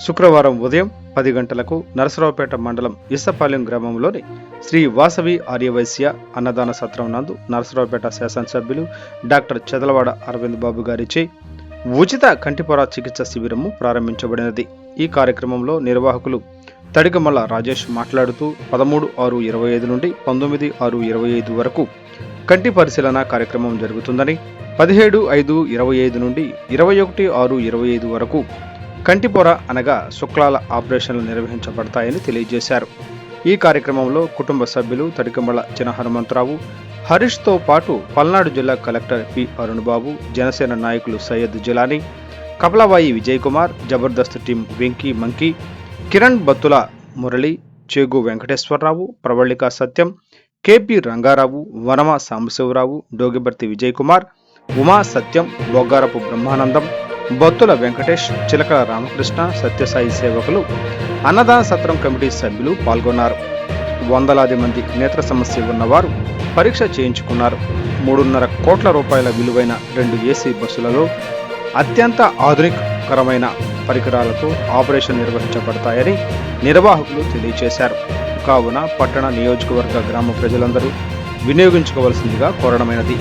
శుక్రవారం ఉదయం 10 గంటలకు నరసరావుపేట మండలం ఇసపాలెం గ్రామంలోని శ్రీ వాసవి ఆర్యవైశ్య అన్నదాన సత్రం నందు నరసరావుపేట శాసనసభ్యులు డాక్టర్ చదలవాడ అరవింద్ బాబు గారిచే ఉచిత కంటిపొర చికిత్స శిబిరము ప్రారంభించబడినది. ఈ కార్యక్రమంలో నిర్వాహకులు తడికమల్ల రాజేష్ మాట్లాడుతూ 13/6/25 నుండి 19/6/25 వరకు కంటి పరిశీలన కార్యక్రమం జరుగుతుందని, 17/5/25 నుండి 21/6/25 వరకు కంటిపొర అనగా శుక్లాల ఆపరేషన్లు నిర్వహించబడతాయని తెలియజేశారు. ఈ కార్యక్రమంలో కుటుంబ సభ్యులు తడికమల్ల చిన హనుమంతరావు, హరీష్తో పాటు పల్నాడు జిల్లా కలెక్టర్ పి అరుణ్ బాబు, జనసేన నాయకులు సయ్యద్ జిలానీ, కపలవాయి విజయ్ కుమార్, జబర్దస్త్ టీం వెంకీ మంకీ, కిరణ్ బత్తుల మురళి, చేగు వెంకటేశ్వరరావు, ప్రవళిక సత్యం, కేపి రంగారావు, వనమ సాంబశివరావు, డోగిబర్తి విజయ్ కుమార్, ఉమా సత్యం, బొగ్గారపు బ్రహ్మానందం, బత్తుల వెంకటేష్, చిలకల రామకృష్ణ, సత్యసాయి సేవకులు, అన్నదాన సత్రం కమిటీ సభ్యులు పాల్గొన్నారు. వందలాది మంది నేత్ర సమస్య ఉన్నవారు పరీక్ష చేయించుకున్నారు. 3.5 కోట్ల రూపాయల విలువైన 2 ఏసీ బస్సులలో అత్యంత ఆధునికరమైన పరికరాలతో ఆపరేషన్ నిర్వహించబడతాయని నిర్వాహకులు తెలియజేశారు. కావున పట్టణ నియోజకవర్గ గ్రామ ప్రజలందరూ వినియోగించుకోవాల్సిందిగా కోరడమైనది.